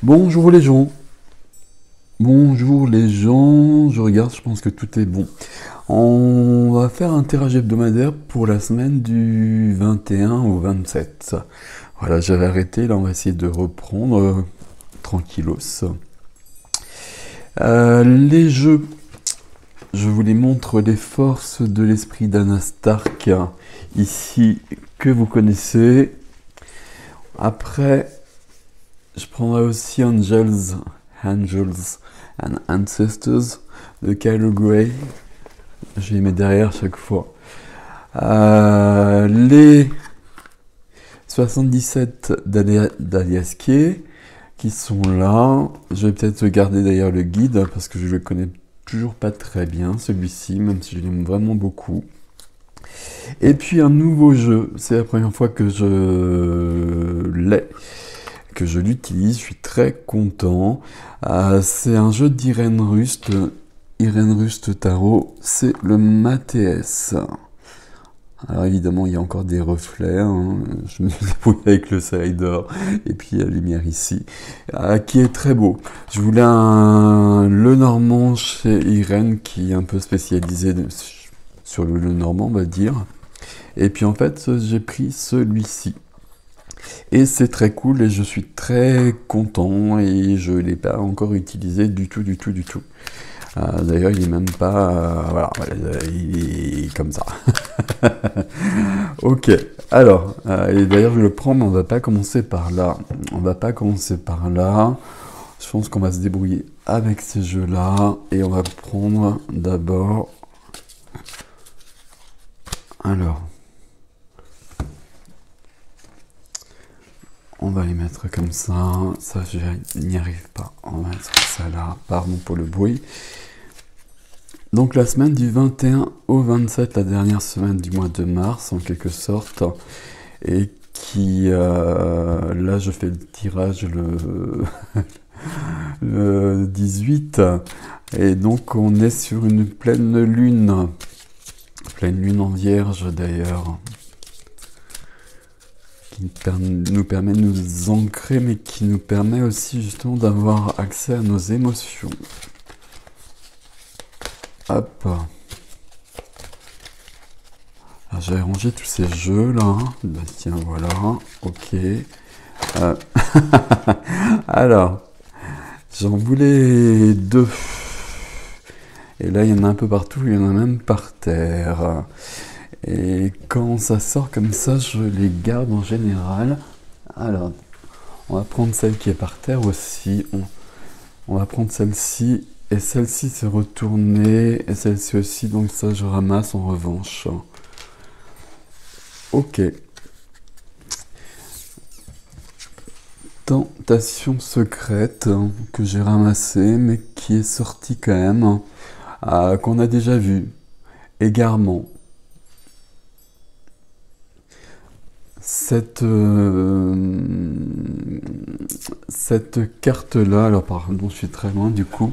Bonjour les gens, bonjour les gens, je regarde, je pense que tout est bon. On va faire un tirage hebdomadaire pour la semaine du 21 au 27. Voilà, j'avais arrêté, là on va essayer de reprendre tranquillos. Les jeux, je vous les montre les forces de l'esprit d'Anna Stark, ici, que vous connaissez. Après, je prendrai aussi Angels and Ancestors de Kylo Grey. Je les mets derrière chaque fois. Les 77 d'Aliasquet qui sont là. Je vais peut-être garder d'ailleurs le guide parce que je le connais toujours pas très bien celui-ci, même si je l'aime vraiment beaucoup. Et puis un nouveau jeu, c'est la première fois que je l'utilise, je suis très content. C'est un jeu d'Irène Rust, Tarot, c'est le Mathes. Alors évidemment, il y a encore des reflets, hein. Je me suis débrouillé avec le slider et puis la lumière ici, qui est très beau. Je voulais le Normand chez Irène qui est un peu spécialisé sur le Normand, on va dire. Et puis en fait, j'ai pris celui-ci. Et c'est très cool et je suis très content et je ne l'ai pas encore utilisé du tout. D'ailleurs, il n'est même pas... voilà, il est comme ça. Ok, alors, et d'ailleurs je le prends, mais on va pas commencer par là. Je pense qu'on va se débrouiller avec ces jeux-là. Et on va prendre d'abord... Alors... On va les mettre comme ça. Ça, je n'y arrive pas. On va mettre ça là. Pardon pour le bruit. Donc la semaine du 21 au 27, la dernière semaine du mois de mars, en quelque sorte. Et qui... là, je fais le tirage le 18. Et donc, on est sur une pleine lune. Pleine lune en vierge, d'ailleurs. Qui nous permet de nous ancrer, mais qui nous permet aussi justement d'avoir accès à nos émotions. Hop. Alors, j'avais rangé tous ces jeux là. Bah, tiens, voilà. Ok. Alors, j'en voulais deux. Et là, il y en a un peu partout, il y en a même par terre. Et quand ça sort comme ça, je les garde en général. Alors, on va prendre celle qui est par terre aussi. On va prendre celle-ci. Et celle-ci s'est retournée. Et celle-ci aussi. Donc ça, je ramasse en revanche. Ok. Tentation secrète que j'ai ramassée, mais qui est sortie quand même. Qu'on a déjà vu. Égarement. Cette carte-là, alors pardon, je suis très loin du coup.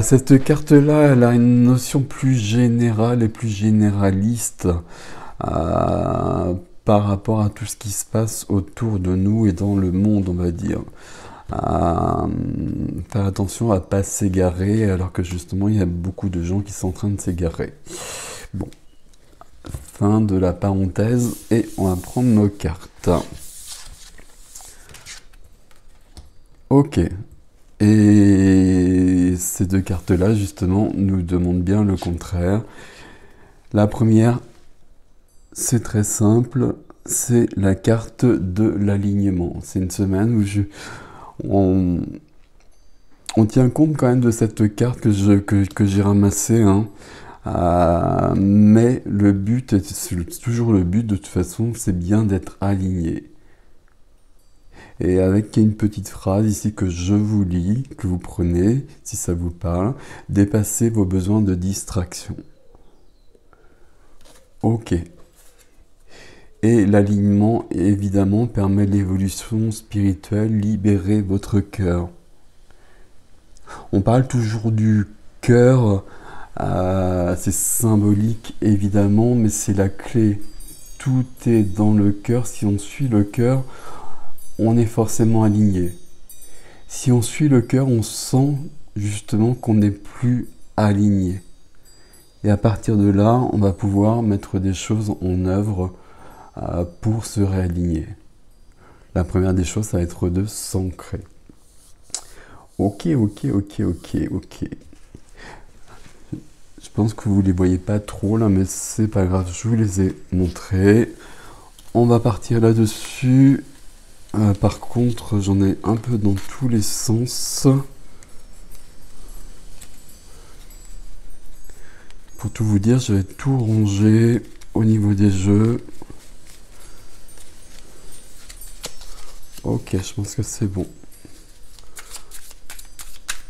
Cette carte-là, elle a une notion plus générale et plus généraliste par rapport à tout ce qui se passe autour de nous et dans le monde, on va dire. Faire attention à ne pas s'égarer, alors que justement, il y a beaucoup de gens qui sont en train de s'égarer. Bon. Fin de la parenthèse et on va prendre nos cartes. Ok. Et ces deux cartes-là, justement, nous demandent bien le contraire. La première, c'est très simple, c'est la carte de l'alignement. C'est une semaine où on tient compte quand même de cette carte que j'ai ramassée, hein. Mais le but, c'est toujours le but de toute façon, c'est bien d'être aligné. Et avec une petite phrase ici que je vous lis, que vous prenez, si ça vous parle, dépassez vos besoins de distraction. Ok. Et l'alignement, évidemment, permet l'évolution spirituelle, libérer votre cœur. On parle toujours du cœur. C'est symbolique évidemment, mais c'est la clé. Tout est dans le cœur. Si on suit le cœur, on est forcément aligné. Si on suit le cœur, on sent justement qu'on n'est plus aligné. Et à partir de là, on va pouvoir mettre des choses en œuvre pour se réaligner. La première des choses, ça va être de s'ancrer. Ok. Je pense que vous ne les voyez pas trop là, mais c'est pas grave, je vous les ai montrés. On va partir là-dessus. Par contre, j'en ai un peu dans tous les sens. Pour tout vous dire, je vais tout ranger au niveau des jeux. Ok, je pense que c'est bon.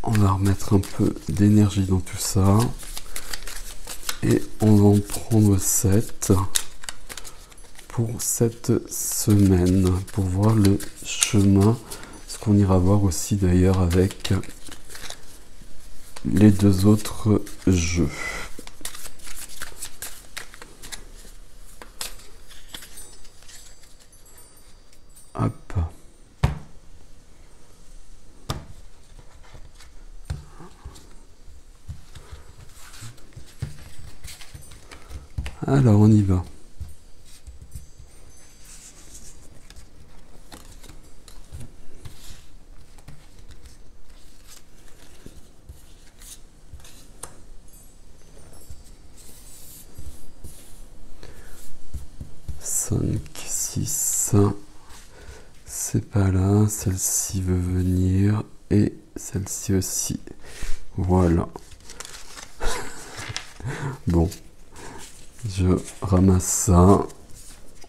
On va remettre un peu d'énergie dans tout ça. Et on va en prendre 7 pour cette semaine, pour voir le chemin, ce qu'on ira voir aussi d'ailleurs avec les 2 autres jeux. Hop. Alors on y va. C'est pas là, celle-ci veut venir et celle-ci aussi. Voilà. Bon, je ramasse ça.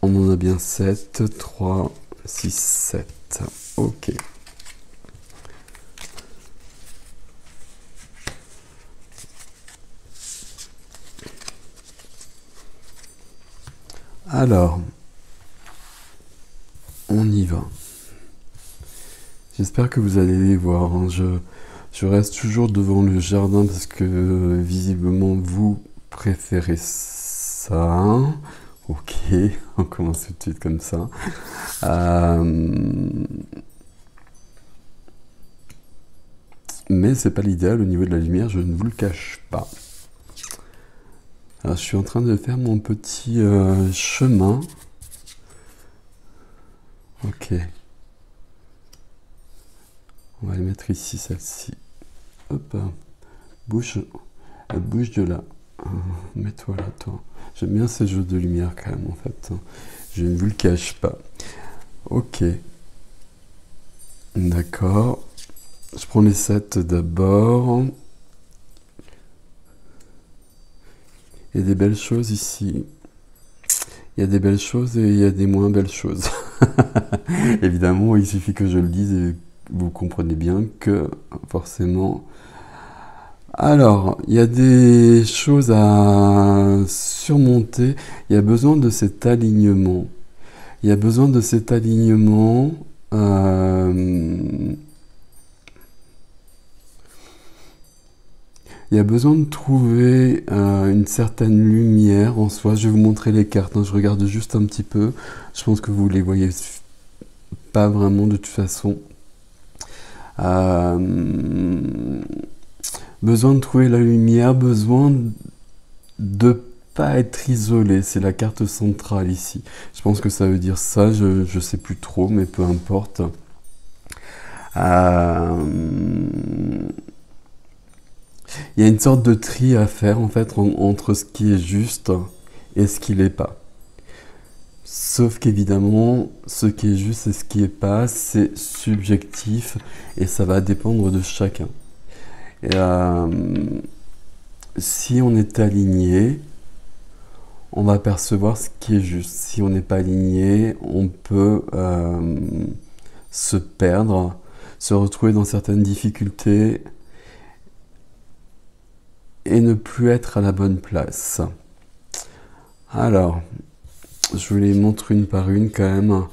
On en a bien 7, 3, 6, 7. Ok. Alors, on y va. J'espère que vous allez les voir. Hein. Je reste toujours devant le jardin parce que visiblement vous préférez ça. Ok, on commence tout de suite comme ça. Mais c'est pas l'idéal au niveau de la lumière, je ne vous le cache pas. Alors, je suis en train de faire mon petit chemin. Ok. On va les mettre ici, celle-ci. Hop. Bouge de là. Mets-toi là, toi. J'aime bien ces jeux de lumière quand même, en fait. Je ne vous le cache pas. Ok. D'accord. Je prends les 7 d'abord. Il y a des belles choses ici. Il y a des belles choses et il y a des moins belles choses. Évidemment, il suffit que je le dise et vous comprenez bien que forcément... Alors, il y a des choses à surmonter. Il y a besoin de cet alignement. Il y a besoin de cet alignement. Il y a besoin de trouver une certaine lumière en soi. Je vais vous montrer les cartes. Hein. Je regarde juste un petit peu. Je pense que vous les voyez pas vraiment de toute façon. Besoin de trouver la lumière, besoin de pas être isolé. C'est la carte centrale ici. Je pense que ça veut dire ça. Je sais plus trop, mais peu importe. Il y a une sorte de tri à faire en fait entre ce qui est juste et ce qui l'est pas. Sauf qu'évidemment, ce qui est juste et ce qui est pas, c'est subjectif et ça va dépendre de chacun. Et, si on est aligné, on va percevoir ce qui est juste. Si on n'est pas aligné, on peut se perdre, se retrouver dans certaines difficultés et ne plus être à la bonne place. Alors, je vous les montre une par une quand même.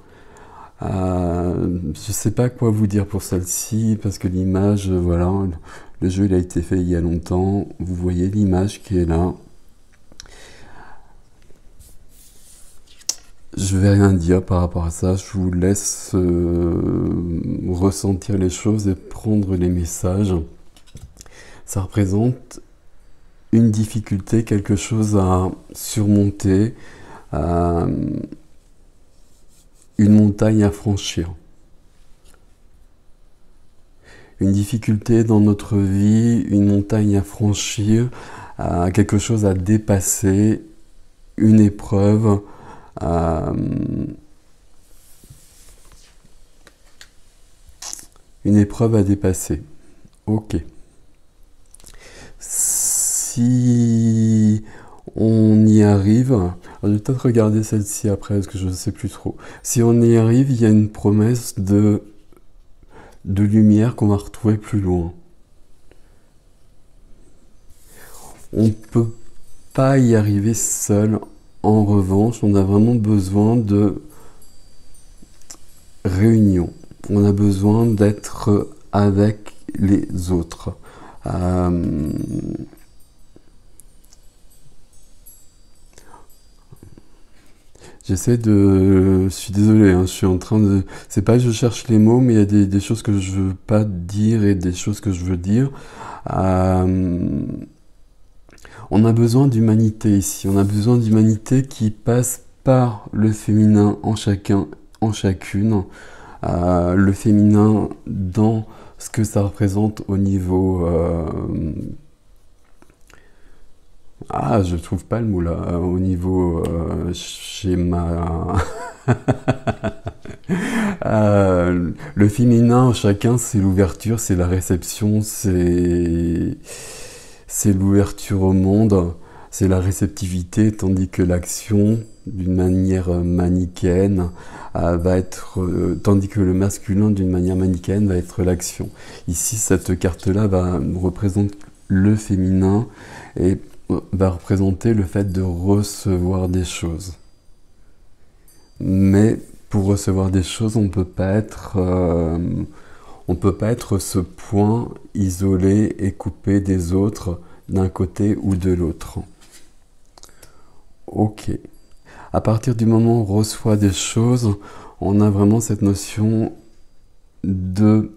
Je sais pas quoi vous dire pour celle-ci parce que l'image, voilà, le jeu il a été fait il y a longtemps. Vous voyez l'image qui est là. Je vais rien dire par rapport à ça. Je vous laisse ressentir les choses et prendre les messages. Ça représente une difficulté, quelque chose à surmonter, une montagne à franchir. Une difficulté dans notre vie, une montagne à franchir, quelque chose à dépasser, une épreuve, à dépasser. Ok. Si on y arrive, alors je vais peut-être regarder celle-ci après parce que je ne sais plus trop. Si on y arrive, il y a une promesse de lumière qu'on va retrouver plus loin. On ne peut pas y arriver seul. En revanche, on a vraiment besoin de réunion. On a besoin d'être avec les autres. Je suis désolé, hein, je suis en train de... C'est pas que je cherche les mots, mais il y a des choses que je veux pas dire et des choses que je veux dire. On a besoin d'humanité ici. On a besoin d'humanité qui passe par le féminin en chacun, en chacune. Le féminin dans ce que ça représente au niveau... je trouve pas le mot là. Au niveau schéma... le féminin en chacun, c'est l'ouverture, c'est la réception, c'est l'ouverture au monde, c'est la réceptivité, tandis que l'action, d'une manière manichéenne, va être, tandis que le masculin, d'une manière manichéenne, va être l'action. Ici, cette carte-là représente le féminin et va représenter le fait de recevoir des choses. Mais pour recevoir des choses, on peut pas être ce point isolé et coupé des autres d'un côté ou de l'autre. Ok. À partir du moment où on reçoit des choses, on a vraiment cette notion de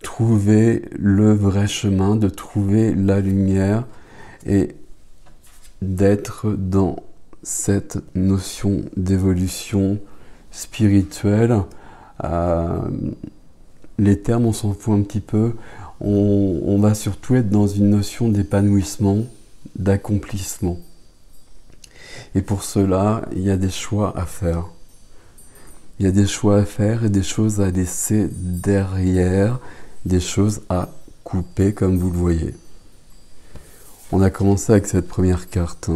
trouver le vrai chemin, de trouver la lumière et d'être dans cette notion d'évolution spirituelle. Les termes, on s'en fout un petit peu. On va surtout être dans une notion d'épanouissement, d'accomplissement. Et pour cela, il y a des choix à faire. Il y a des choix à faire et des choses à laisser derrière, des choses à couper comme vous le voyez. On a commencé avec cette première carte.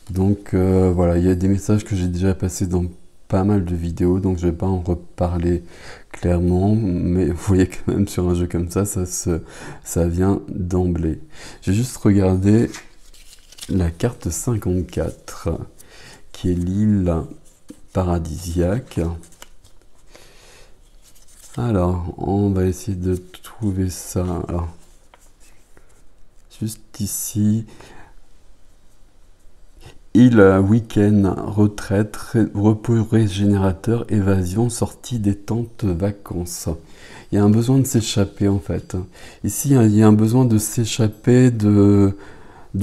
Donc voilà, il y a des messages que j'ai déjà passés dans pas mal de vidéos, donc je vais pas en reparler clairement, mais vous voyez quand même sur un jeu comme ça, ça vient d'emblée. J'ai juste regardé la carte 54, qui est l'île paradisiaque. Alors, on va essayer de trouver ça. Alors, juste ici, île, week-end, retraite, repos régénérateur, évasion, sortie, détente, vacances. Il y a un besoin de s'échapper en fait. Ici, il y a un besoin de s'échapper de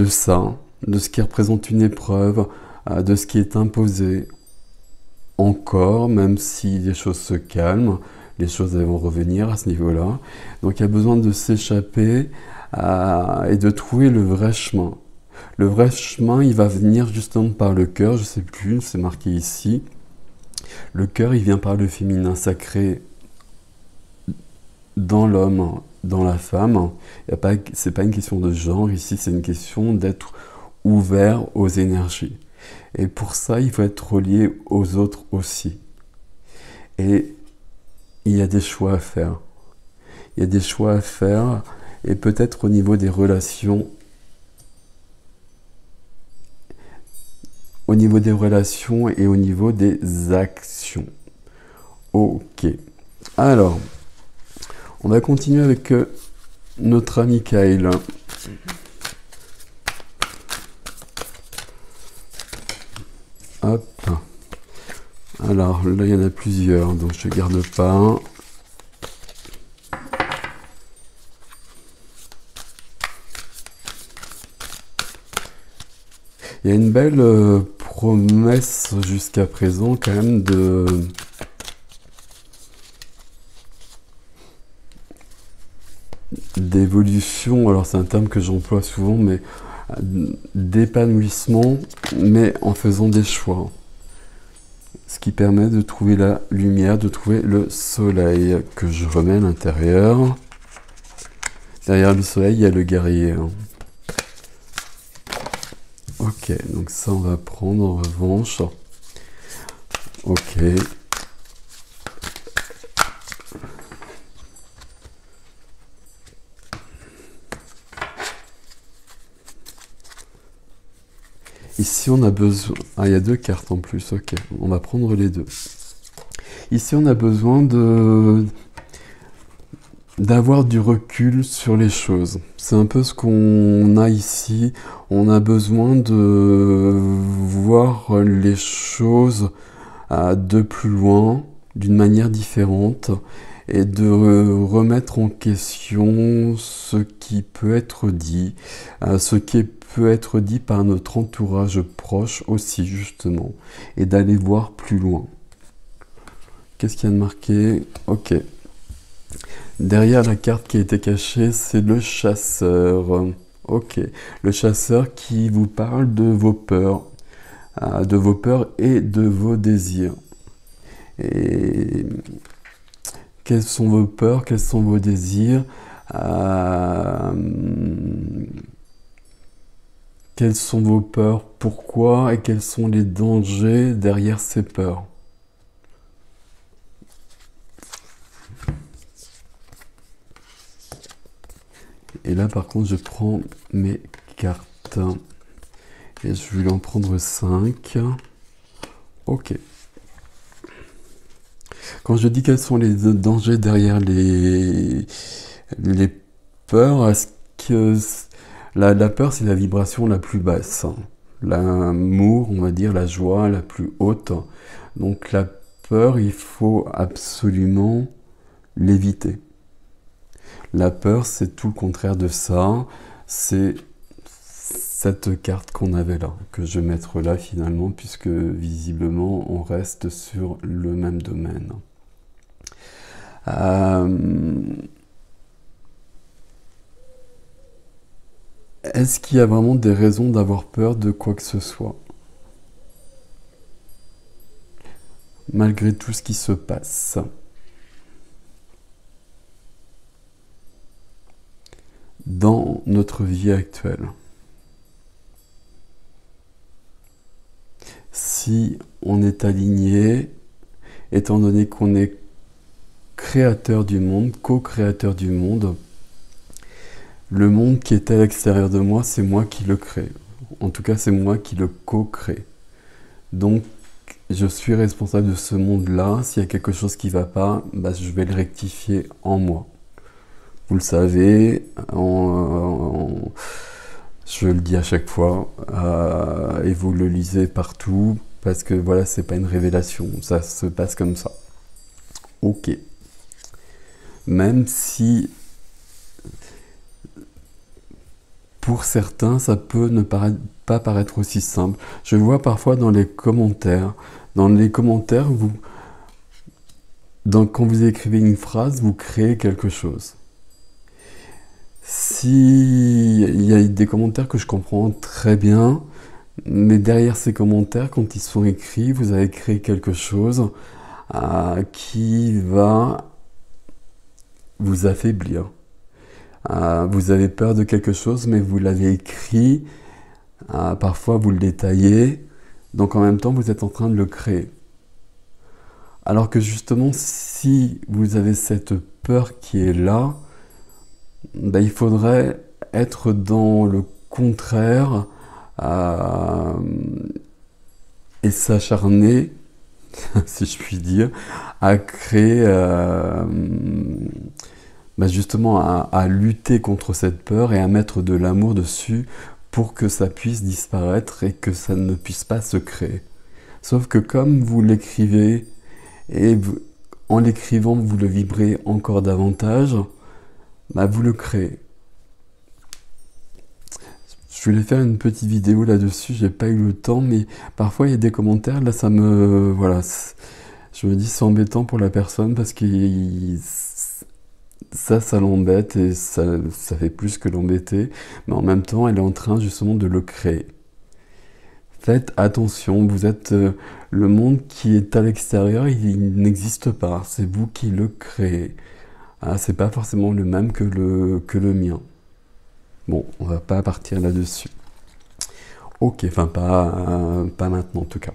ça, de ce qui représente une épreuve, de ce qui est imposé. Encore, même si les choses se calment, les choses vont revenir à ce niveau-là. Donc il y a besoin de s'échapper et de trouver le vrai chemin. Le vrai chemin, il va venir justement par le cœur, je ne sais plus, c'est marqué ici. Le cœur, il vient par le féminin sacré dans l'homme, dans la femme. C'est pas une question de genre, ici c'est une question d'être ouvert aux énergies. Et pour ça, il faut être relié aux autres aussi. Et il y a des choix à faire. Il y a des choix à faire, et peut-être au niveau des relations. Au niveau des relations et au niveau des actions. Ok. Alors, on va continuer avec notre ami Kyle. Hop. Alors là, il y en a plusieurs, donc je ne garde pas. Il y a une belle promesse jusqu'à présent quand même d'évolution, alors c'est un terme que j'emploie souvent, mais d'épanouissement, mais en faisant des choix. Ce qui permet de trouver la lumière, de trouver le soleil que je remets à l'intérieur. Derrière le soleil, il y a le guerrier. Ok, donc ça on va prendre en revanche. Ok. Ici on a besoin... Ah, il y a 2 cartes en plus, ok. On va prendre les 2. Ici on a besoin d'avoir du recul sur les choses. C'est un peu ce qu'on a ici. On a besoin de voir les choses de plus loin, d'une manière différente, et de remettre en question ce qui peut être dit, ce qui peut être dit par notre entourage proche aussi, justement, et d'aller voir plus loin. Qu'est-ce qu'il y a de marqué? Ok. Derrière la carte qui a été cachée, c'est le chasseur. Ok. Le chasseur qui vous parle de vos peurs et de vos désirs. Et quelles sont vos peurs, quels sont vos désirs, quelles sont vos peurs, pourquoi, et quels sont les dangers derrière ces peurs. Et là, par contre, je prends mes cartes. Et je vais en prendre 5. Ok. Quand je dis quels sont les dangers derrière les peurs, est-ce que la peur, c'est la vibration la plus basse. L'amour, on va dire, la joie la plus haute. Donc la peur, il faut absolument l'éviter. La peur, c'est tout le contraire de ça. C'est cette carte qu'on avait là, que je vais mettre là finalement, puisque visiblement, on reste sur le même domaine. Est-ce qu'il y a vraiment des raisons d'avoir peur de quoi que ce soit? Malgré tout ce qui se passe. Dans notre vie actuelle. Si on est aligné, étant donné qu'on est créateur du monde, co-créateur du monde, le monde qui est à l'extérieur de moi, c'est moi qui le crée. En tout cas, c'est moi qui le co-crée. Donc, je suis responsable de ce monde-là. S'il y a quelque chose qui ne va pas, je vais le rectifier en moi. Vous le savez, je le dis à chaque fois, et vous le lisez partout, parce que voilà, c'est pas une révélation, ça se passe comme ça. Ok. Même si, pour certains, ça peut ne pas paraître aussi simple. Je vois parfois dans les commentaires, quand vous écrivez une phrase, vous créez quelque chose. Il y a des commentaires que je comprends très bien, mais derrière ces commentaires, quand ils sont écrits, vous avez créé quelque chose qui va vous affaiblir. Vous avez peur de quelque chose, mais vous l'avez écrit, parfois vous le détaillez, donc en même temps vous êtes en train de le créer. Alors que justement, si vous avez cette peur qui est là, il faudrait être dans le contraire et s'acharner, si je puis dire, à créer, justement à lutter contre cette peur et à mettre de l'amour dessus pour que ça puisse disparaître et que ça ne puisse pas se créer. Sauf que comme vous l'écrivez, et en l'écrivant, vous le vibrez encore davantage, vous le créez. Je voulais faire une petite vidéo là-dessus, j'ai pas eu le temps, mais parfois il y a des commentaires, là ça me... Voilà, je me dis c'est embêtant pour la personne parce que ça l'embête et ça fait plus que l'embêter, mais en même temps elle est en train justement de le créer. Faites attention, vous êtes le monde qui est à l'extérieur, il n'existe pas, c'est vous qui le créez. Ah, c'est pas forcément le même que le mien. Bon, on va pas partir là-dessus. Ok, enfin pas maintenant en tout cas.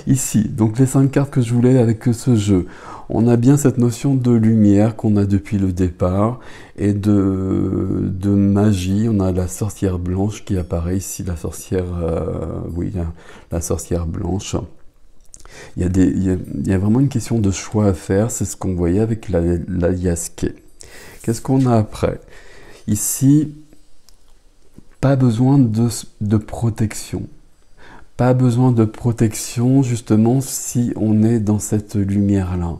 Ici, donc les 5 cartes que je voulais avec ce jeu. On a bien cette notion de lumière qu'on a depuis le départ et de magie. On a la sorcière blanche qui apparaît ici, la sorcière, oui, la sorcière blanche. Il y a vraiment une question de choix à faire, c'est ce qu'on voyait avec la Yasuke. Qu'est-ce qu'on a après? Ici, pas besoin de protection. Pas besoin de protection justement si on est dans cette lumière-là.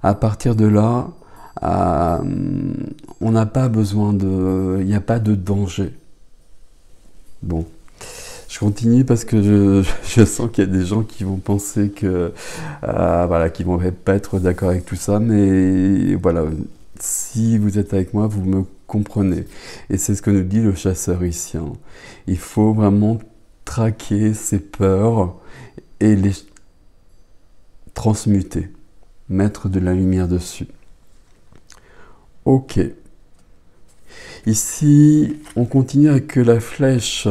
À partir de là, on n'a pas besoin de... Il n'y a pas de danger. Bon. Je continue parce que je sens qu'il y a des gens qui vont penser que... voilà, qui vont pas être d'accord avec tout ça, mais voilà, si vous êtes avec moi, vous me comprenez. Et c'est ce que nous dit le chasseur ici. Hein. Il faut vraiment traquer ses peurs et les transmuter, mettre de la lumière dessus. Ok. Ici, on continue avec la flèche.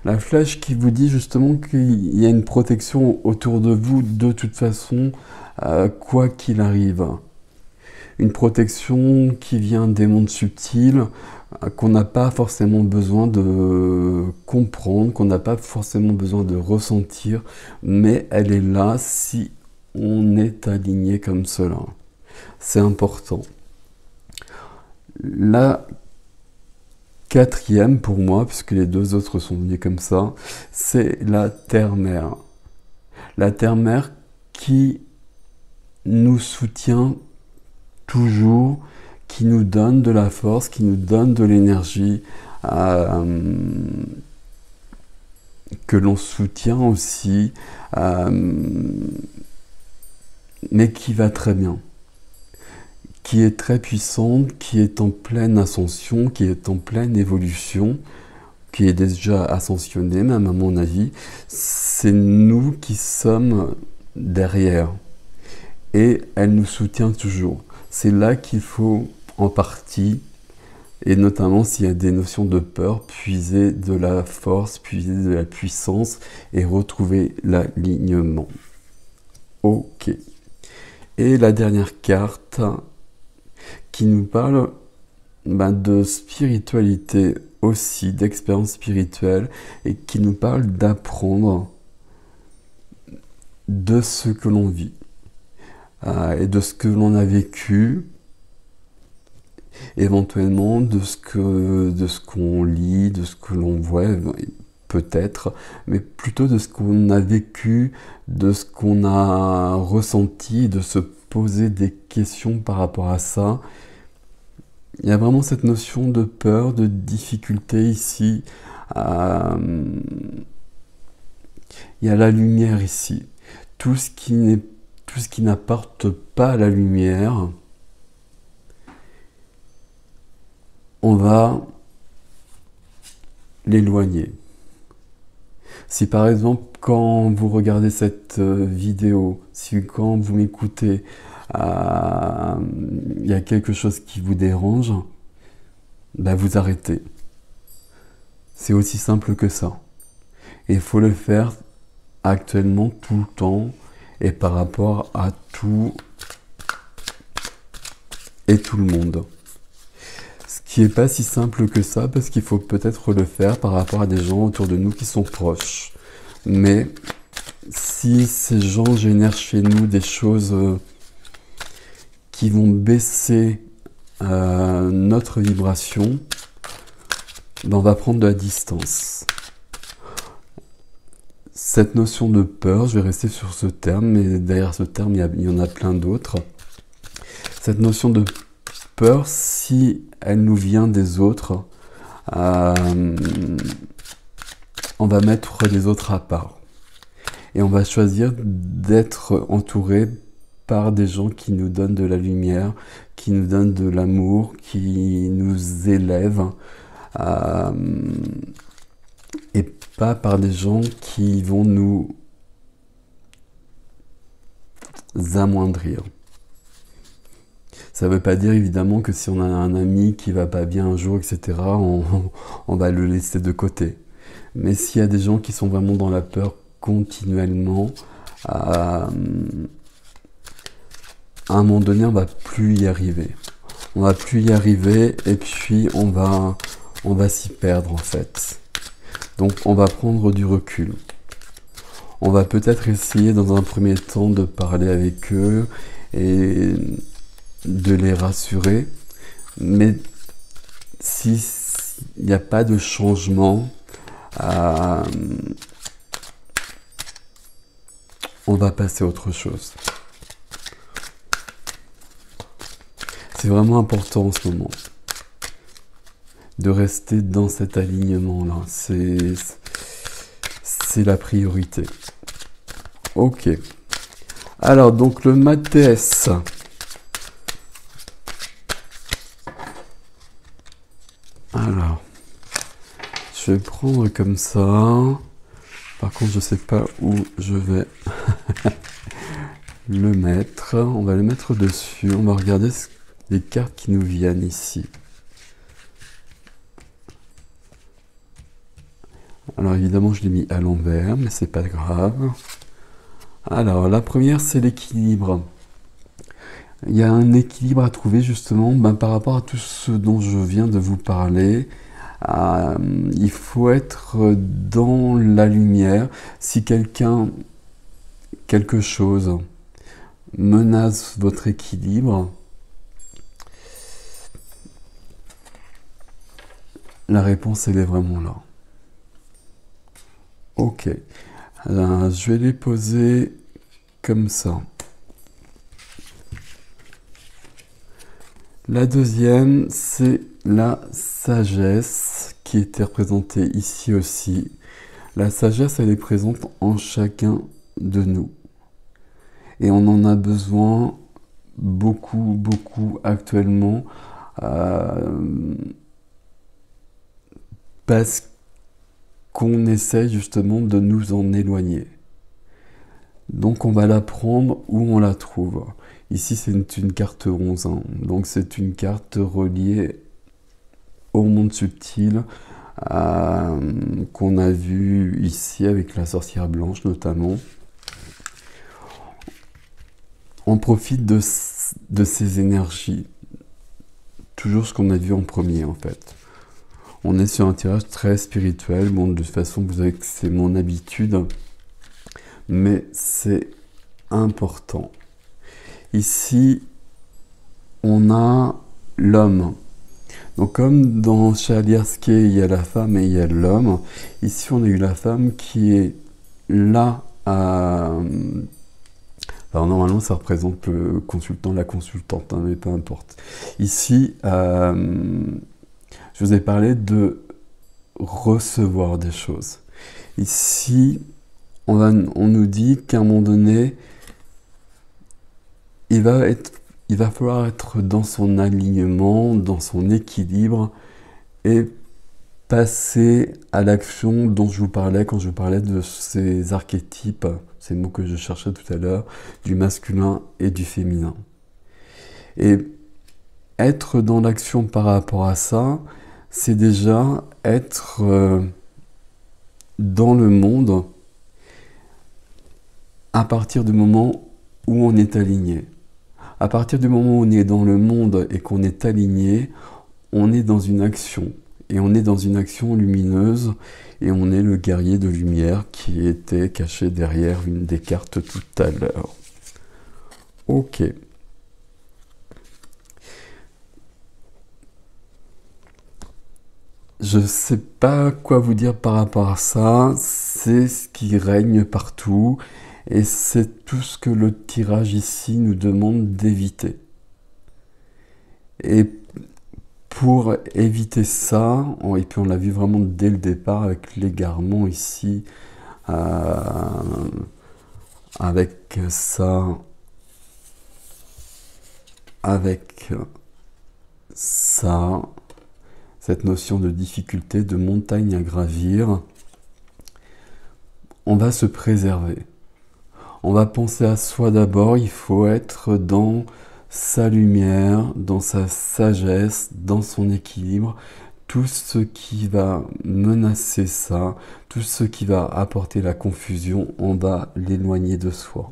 La flèche qui vous dit justement qu'il y a une protection autour de vous de toute façon, quoi qu'il arrive. Une protection qui vient des mondes subtils, qu'on n'a pas forcément besoin de comprendre, qu'on n'a pas forcément besoin de ressentir, mais elle est là si on est aligné comme cela. C'est important. La quatrième pour moi, puisque les deux autres sont venus comme ça, c'est la terre-mère. La terre-mère qui nous soutient toujours, qui nous donne de la force, qui nous donne de l'énergie, que l'on soutient aussi, mais qui va très bien, qui est très puissante, qui est en pleine ascension, qui est en pleine évolution, qui est déjà ascensionnée, même à mon avis. C'est nous qui sommes derrière. Et elle nous soutient toujours. C'est là qu'il faut, en partie, et notamment s'il y a des notions de peur, puiser de la force, puiser de la puissance et retrouver l'alignement. Ok. Et la dernière carte qui nous parle de spiritualité aussi, d'expérience spirituelle, et qui nous parle d'apprendre de ce que l'on vit. Et de ce que l'on a vécu, éventuellement de ce qu'on lit, de ce que l'on voit, peut-être, mais plutôt de ce qu'on a vécu, de ce qu'on a ressenti, de se poser des questions par rapport à ça. Il y a vraiment cette notion de peur, de difficulté ici. Il y a la lumière ici. Tout ce qui n'apporte pas la lumière, on va l'éloigner. Si par exemple, quand vous regardez cette vidéo, si quand vous m'écoutez, il y a quelque chose qui vous dérange, vous arrêtez. C'est aussi simple que ça. Et il faut le faire actuellement, tout le temps, et par rapport à tout et tout le monde. Ce qui n'est pas si simple que ça, parce qu'il faut peut-être le faire par rapport à des gens autour de nous qui sont proches. Mais si ces gens génèrent chez nous des choses qui vont baisser notre vibration, on va prendre de la distance. Cette notion de peur, je vais rester sur ce terme, mais derrière ce terme, il y en a plein d'autres. Cette notion de peur, si elle nous vient des autres, Euh, on va mettre les autres à part. Et on va choisir d'être entouré par des gens qui nous donnent de la lumière, qui nous donnent de l'amour, qui nous élèvent, euh, et pas par des gens qui vont nous amoindrir. Ça ne veut pas dire évidemment que si on a un ami qui va pas bien un jour, etc., on va le laisser de côté. Mais s'il y a des gens qui sont vraiment dans la peur continuellement, à un moment donné, on va plus y arriver. On va plus y arriver et puis on va s'y perdre en fait. Donc on va prendre du recul. On va peut-être essayer dans un premier temps de parler avec eux et de les rassurer. Mais s'il n'y a pas de changement, on va passer à autre chose. C'est vraiment important en ce moment de rester dans cet alignement-là. C'est la priorité. Ok. Alors, donc le Matès. Alors, je vais prendre comme ça. Par contre, je ne sais pas où je vais le mettre. On va le mettre dessus. On va regarder les cartes qui nous viennent ici. Alors évidemment, je l'ai mis à l'envers, mais c'est pas grave. Alors, la première, c'est l'équilibre. Il y a un équilibre à trouver justement par rapport à tout ce dont je viens de vous parler. Il faut être dans la lumière. Si quelque chose menace votre équilibre, la réponse, elle est vraiment là. Ok. Alors, je vais les poser comme ça. La deuxième, c'est la sagesse qui était représentée ici aussi. La sagesse, elle est présente en chacun de nous. Et on en a besoin beaucoup, beaucoup actuellement. Parce qu'on essaie justement de nous en éloigner. Donc on va la prendre où on la trouve. Ici c'est une carte 11, hein. Donc c'est une carte reliée au monde subtil qu'on a vu ici avec la sorcière blanche notamment. On profite de ces énergies. Toujours ce qu'on a vu en premier en fait. On est sur un tirage très spirituel. Bon, de toute façon, vous savez que c'est mon habitude. Mais c'est important. Ici, on a l'homme. Donc, comme dans Chaliasque, il y a la femme et il y a l'homme. Ici, on a eu la femme qui est là à... Alors, normalement, ça représente le consultant, la consultante, hein, mais peu importe. Ici, je vous ai parlé de recevoir des choses. Ici, on nous dit qu'à un moment donné, il va falloir être dans son alignement, dans son équilibre et passer à l'action dont je vous parlais quand je vous parlais de ces archétypes, ces mots que je cherchais tout à l'heure, du masculin et du féminin. Et être dans l'action par rapport à ça, c'est déjà être dans le monde à partir du moment où on est aligné. À partir du moment où on est dans le monde et qu'on est aligné, on est dans une action. Et on est dans une action lumineuse et on est le guerrier de lumière qui était caché derrière une des cartes tout à l'heure. Ok. Je sais pas quoi vous dire par rapport à ça. C'est ce qui règne partout. Et c'est tout ce que le tirage ici nous demande d'éviter. Et Pour éviter ça, et puis on l'a vu vraiment dès le départ avec l'égarement ici, avec ça, avec ça, cette notion de difficulté, de montagne à gravir, on va se préserver. On va penser à soi d'abord, il faut être dans sa lumière, dans sa sagesse, dans son équilibre. Tout ce qui va menacer ça, tout ce qui va apporter la confusion, on va l'éloigner de soi.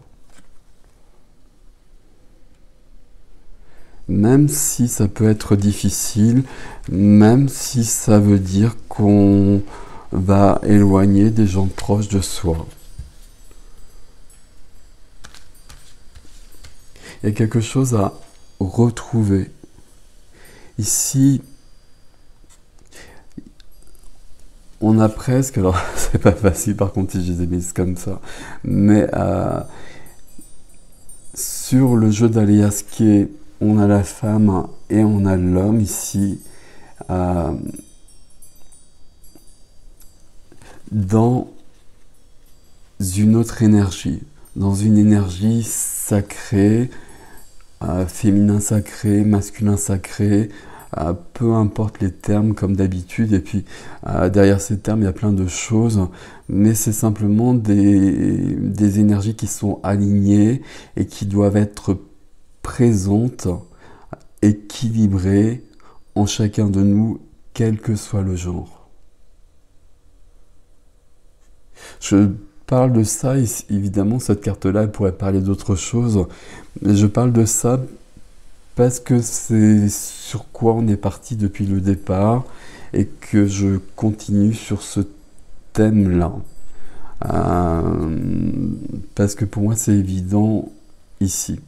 Même si ça peut être difficile, même si ça veut dire qu'on va éloigner des gens proches de soi. Il y a quelque chose à retrouver. Ici, on a presque, alors c'est pas facile par contre si je les ai mises comme ça, mais sur le jeu d'Aliasquet, on a la femme et on a l'homme ici, dans une autre énergie, dans une énergie sacrée, féminin sacré, masculin sacré, peu importe les termes comme d'habitude, et puis derrière ces termes il y a plein de choses, mais c'est simplement des énergies qui sont alignées et qui doivent être présentes, équilibrées en chacun de nous, quel que soit le genre. Je parle de ça, évidemment cette carte-là elle pourrait parler d'autre chose, mais je parle de ça parce que c'est sur quoi on est parti depuis le départ et que je continue sur ce thème-là. Parce que pour moi c'est évident ici.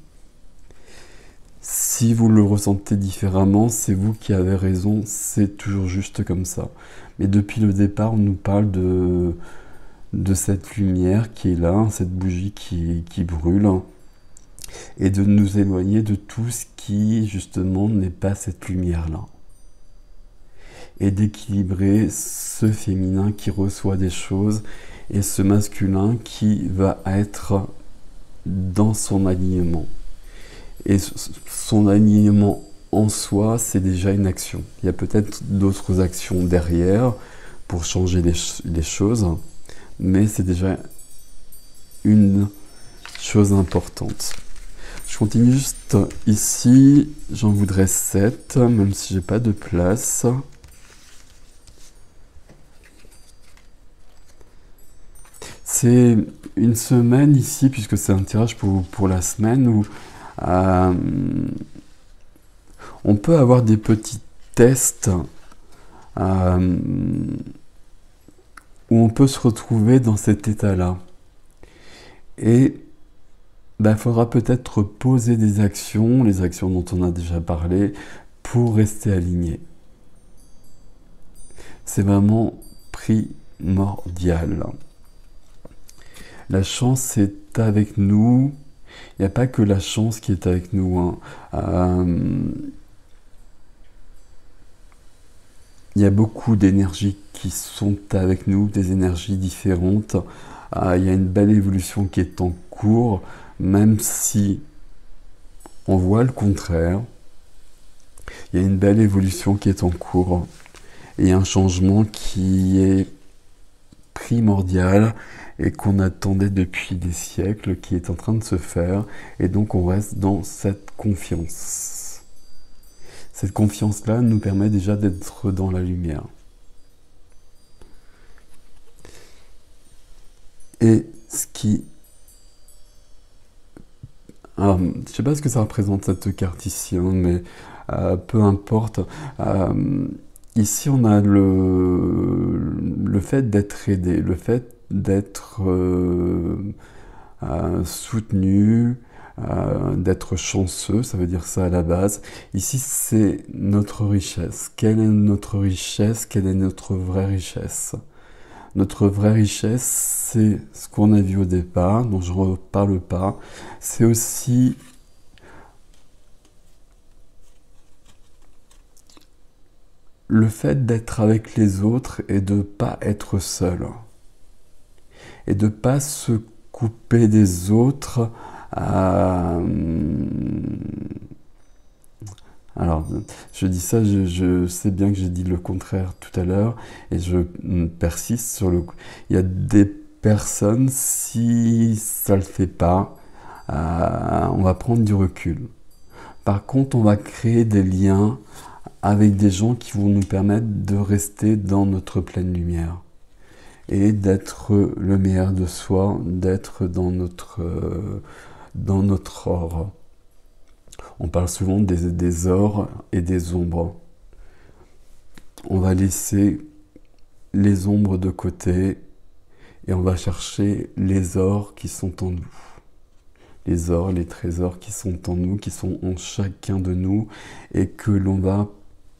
Si vous le ressentez différemment, c'est vous qui avez raison, c'est toujours juste comme ça. Mais depuis le départ, on nous parle de cette lumière qui est là, cette bougie qui brûle, et de nous éloigner de tout ce qui, justement, n'est pas cette lumière-là. Et d'équilibrer ce féminin qui reçoit des choses et ce masculin qui va être dans son alignement. Et son alignement en soi, c'est déjà une action. Il y a peut-être d'autres actions derrière pour changer les choses, mais c'est déjà une chose importante. Je continue juste ici, j'en voudrais 7, même si j'ai pas de place. C'est une semaine ici, puisque c'est un tirage pour la semaine, où on peut avoir des petits tests où on peut se retrouver dans cet état-là. Et il faudra peut-être poser des actions, les actions dont on a déjà parlé, pour rester aligné. C'est vraiment primordial. La chance est avec nous. Il n'y a pas que la chance qui est avec nous. Il y a beaucoup d'énergies qui sont avec nous, des énergies différentes. Il y a une belle évolution qui est en cours, même si on voit le contraire. Il y a une belle évolution qui est en cours et un changement qui est primordial et qu'on attendait depuis des siècles, qui est en train de se faire, et donc on reste dans cette confiance. Cette confiance-là nous permet déjà d'être dans la lumière. Et ce qui... Alors, je ne sais pas ce que ça représente cette carte ici, mais peu importe. Ici, on a le fait d'être aidé, le fait d'être soutenu, d'être chanceux, ça veut dire ça à la base. Ici, c'est notre richesse. Quelle est notre richesse? Quelle est notre vraie richesse? Notre vraie richesse, c'est ce qu'on a vu au départ, dont je ne reparle pas. C'est aussi le fait d'être avec les autres et de ne pas être seul. Et de ne pas se couper des autres. Alors, je dis ça, je sais bien que j'ai dit le contraire tout à l'heure, et je persiste sur le... Il y a des personnes, si ça ne le fait pas, on va prendre du recul. Par contre, on va créer des liens avec des gens qui vont nous permettre de rester dans notre pleine lumière et d'être le meilleur de soi, d'être dans notre or. On parle souvent des ors et des ombres. On va laisser les ombres de côté et on va chercher les ors qui sont en nous. Les ors, les trésors qui sont en nous, qui sont en chacun de nous et que l'on va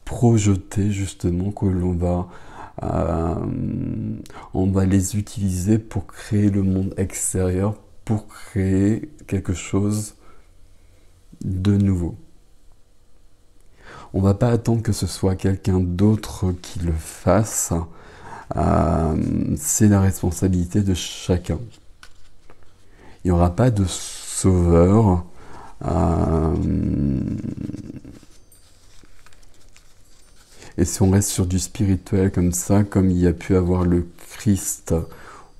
projeter justement, que l'on va... on va les utiliser pour créer le monde extérieur, pour créer quelque chose de nouveau. On va pas attendre que ce soit quelqu'un d'autre qui le fasse. C'est la responsabilité de chacun. Il n'y aura pas de sauveur. Et si on reste sur du spirituel comme ça, comme il y a pu avoir le Christ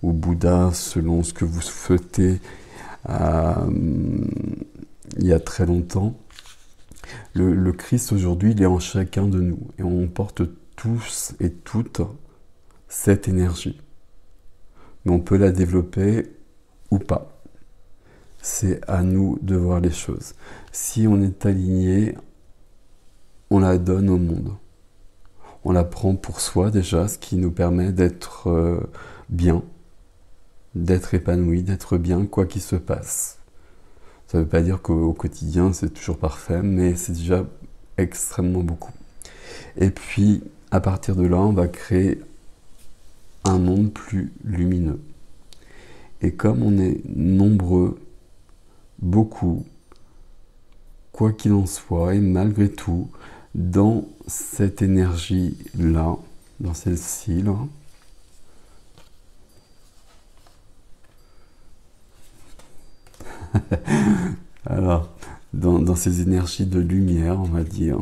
ou Bouddha, selon ce que vous souhaitez, il y a très longtemps, le Christ aujourd'hui, il est en chacun de nous. Et on porte tous et toutes cette énergie. Mais on peut la développer ou pas. C'est à nous de voir les choses. Si on est aligné, on la donne au monde. On la prend pour soi déjà, ce qui nous permet d'être bien, d'être épanoui, d'être bien, quoi qu'il se passe. Ça ne veut pas dire qu'au quotidien, c'est toujours parfait, mais c'est déjà extrêmement beaucoup. Et puis, à partir de là, on va créer un monde plus lumineux. Et comme on est nombreux, beaucoup, quoi qu'il en soit, et malgré tout, dans cette énergie-là, dans celle-ci, là, alors, dans ces énergies de lumière, on va dire,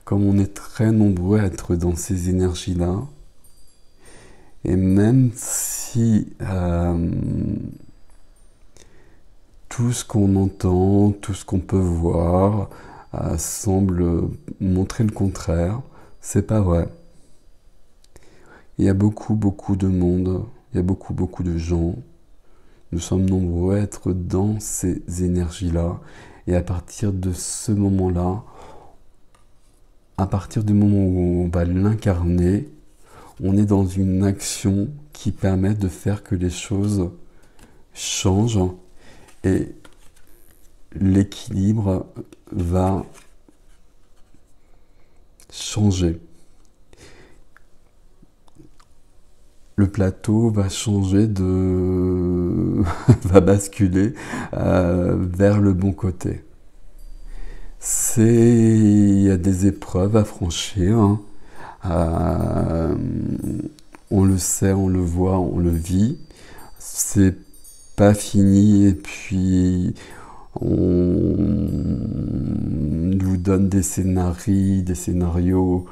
comme on est très nombreux à être dans ces énergies-là, et même si tout ce qu'on entend, tout ce qu'on peut voir, semble montrer le contraire, c'est pas vrai. Il y a beaucoup de monde, il y a beaucoup de gens. Nous sommes nombreux à être dans ces énergies-là. Et à partir de ce moment-là, à partir du moment où on va l'incarner, on est dans une action qui permet de faire que les choses changent et l'équilibre va changer. Le plateau va changer va basculer vers le bon côté. Il y a des épreuves à franchir. On le sait, on le voit, on le vit. C'est pas fini et puis on nous donne des scénarios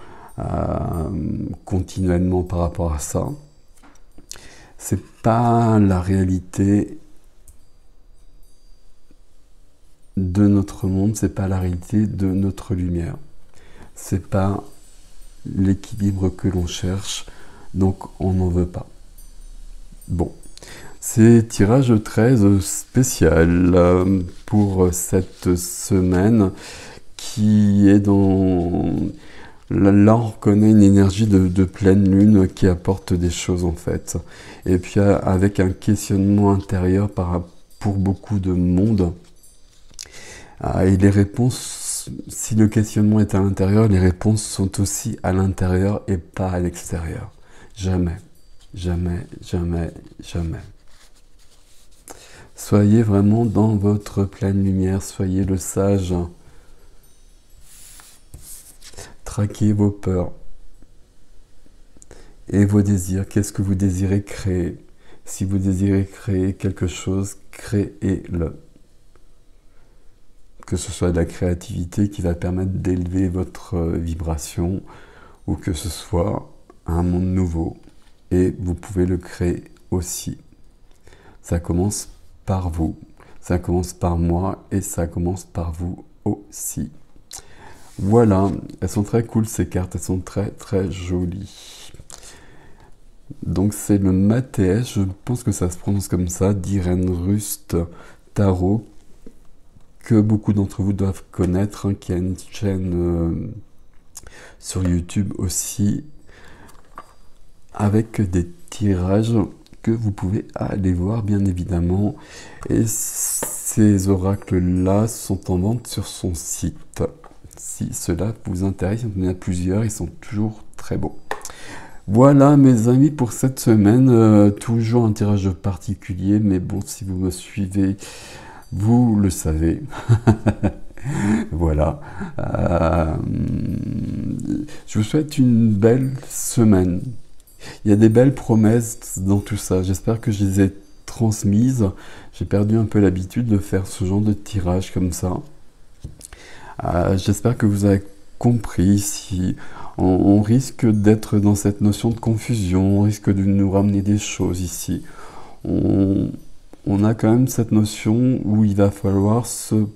continuellement par rapport à ça. C'est pas la réalité de notre monde, c'est pas la réalité de notre lumière. C'est pas l'équilibre que l'on cherche, donc on n'en veut pas. Bon, c'est tirage 13 spécial pour cette semaine qui est dans... Là, on reconnaît une énergie de pleine lune qui apporte des choses en fait. Et puis avec un questionnement intérieur pour beaucoup de monde. Et les réponses, si le questionnement est à l'intérieur, les réponses sont aussi à l'intérieur et pas à l'extérieur. Jamais, jamais, jamais, jamais. Soyez vraiment dans votre pleine lumière, soyez le sage. Traquez vos peurs, et vos désirs. Qu'est-ce que vous désirez créer? Si vous désirez créer quelque chose, créez-le. Que ce soit de la créativité qui va permettre d'élever votre vibration, ou que ce soit un monde nouveau. Et vous pouvez le créer aussi. Ça commence par vous, ça commence par moi, et ça commence par vous aussi. Voilà, elles sont très cool ces cartes, elles sont très très jolies. Donc c'est le Matthäus, je pense que ça se prononce comme ça, d'Irène Rust Tarot, que beaucoup d'entre vous doivent connaître, hein, qui a une chaîne sur YouTube aussi, avec des tirages que vous pouvez aller voir bien évidemment. Et ces oracles-là sont en vente sur son site. Si cela vous intéresse, il y en a plusieurs, ils sont toujours très beaux. Voilà mes amis pour cette semaine, toujours un tirage particulier, mais bon, si vous me suivez, vous le savez. Voilà. Je vous souhaite une belle semaine. Il y a des belles promesses dans tout ça. J'espère que je les ai transmises. J'ai perdu un peu l'habitude de faire ce genre de tirage comme ça. J'espère que vous avez compris. Si on risque d'être dans cette notion de confusion, on risque de nous ramener des choses ici. On a quand même cette notion où il va falloir se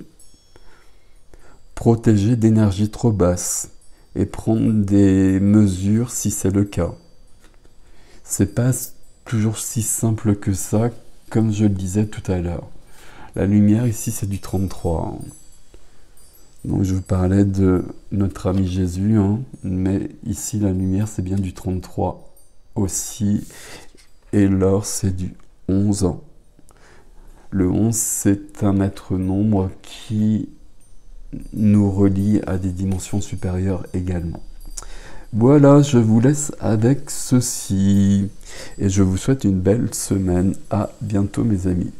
protéger d'énergie trop basse et prendre des mesures si c'est le cas. C'est pas toujours si simple que ça, comme je le disais tout à l'heure. La lumière ici c'est du 33. Donc je vous parlais de notre ami Jésus, hein, mais ici la lumière c'est bien du 33 aussi. Et l'or c'est du 11. Le 11 c'est un maître nombre qui nous relie à des dimensions supérieures également. Voilà, je vous laisse avec ceci et je vous souhaite une belle semaine. À bientôt mes amis.